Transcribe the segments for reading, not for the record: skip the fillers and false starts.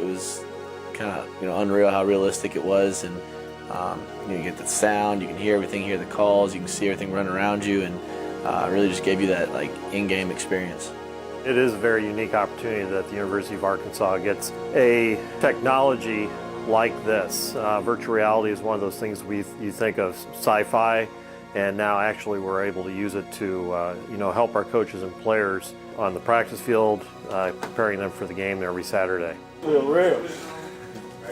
was kind of unreal how realistic it was, and you get the sound, you can hear everything, hear the calls, you can see everything running around you, and really just gave you that in-game experience. It is a very unique opportunity that the University of Arkansas gets a technology like this. Virtual reality is one of those things you think of sci-fi, and now actually we're able to use it to help our coaches and players on the practice field, preparing them for the game every Saturday. Real.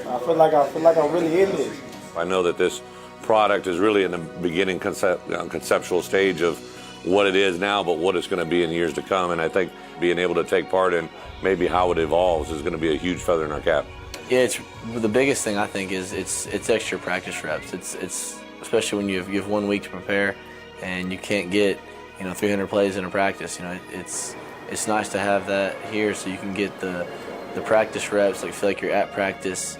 I feel like I'm really in this. I know that this product is really in the beginning conceptual stage of what it is now, but what it's going to be in years to come. And I think being able to take part in maybe how it evolves is going to be a huge feather in our cap. Yeah, it's the biggest thing I think is it's extra practice reps. It's especially when you have 1 week to prepare and you can't get 300 plays in a practice. It's nice to have that here so you can get the practice reps, feel like you're at practice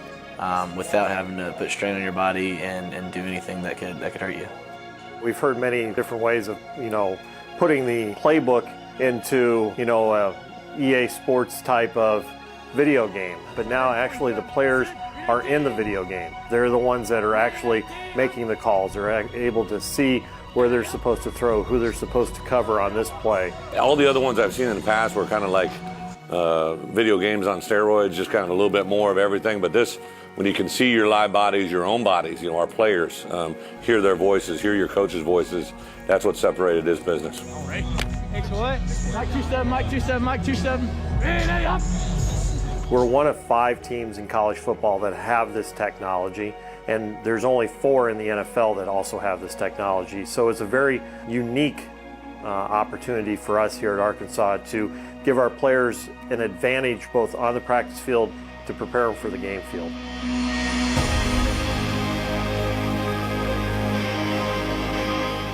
without having to put strain on your body and do anything that could hurt you. We've heard many different ways of putting the playbook into a EA Sports type of video game, but now actually the players are in the video game. They're the ones that are actually making the calls. They're able to see where they're supposed to throw, who they're supposed to cover on this play. All the other ones I've seen in the past were kind of like video games on steroids, just kind of a little bit more of everything. But this, when you can see your live bodies, your own bodies, our players, hear their voices, hear your coaches' voices, that's what separated this business. All right. Thanks for what? Mike 27, Mike 27, Mike 27. Hey, up. We're one of 5 teams in college football that have this technology, and there's only 4 in the NFL that also have this technology. So it's a very unique opportunity for us here at Arkansas to give our players an advantage both on the practice field to prepare them for the game field.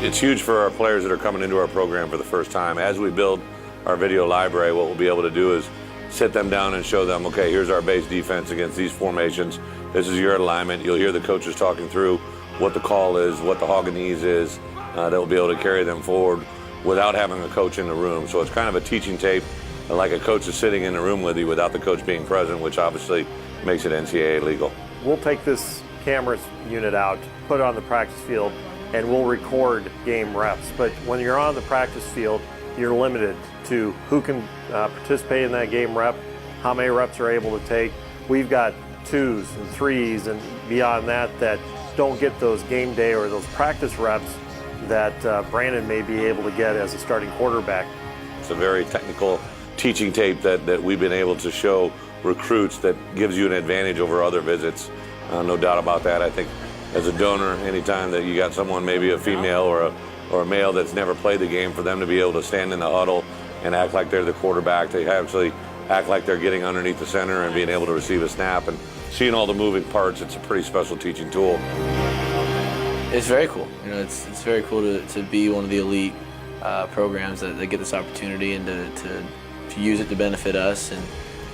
It's huge for our players that are coming into our program for the first time. As we build our video library, what we'll be able to do is sit them down and show them, okay, here's our base defense against these formations. This is your alignment. You'll hear the coaches talking through what the call is, what the hog and ease is. They'll be able to carry them forward without having a coach in the room. So it's kind of a teaching tape, like a coach is sitting in the room with you without the coach being present, which obviously makes it NCAA legal. We'll take this camera unit out, put it on the practice field, and we'll record game reps. But when you're on the practice field, you're limited to who can participate in that game rep, how many reps are able to take. We've got 2s and 3s and beyond that don't get those game day or those practice reps that Brandon may be able to get as a starting quarterback. It's a very technical teaching tape that we've been able to show recruits that gives you an advantage over other visits. No doubt about that. I think as a donor, anytime that you got someone, maybe a female or a male that's never played the game, for them to be able to stand in the huddle and act like they're the quarterback, they actually act like they're getting underneath the center and being able to receive a snap and seeing all the moving parts, it's a pretty special teaching tool. It's very cool. It's very cool to be one of the elite programs that get this opportunity and to use it to benefit us. And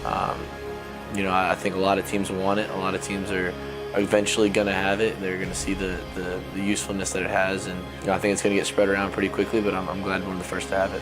I think a lot of teams want it. A lot of teams are eventually going to have it. They're going to see the usefulness that it has, and I think it's going to get spread around pretty quickly, but I'm glad we're one of the first to have it.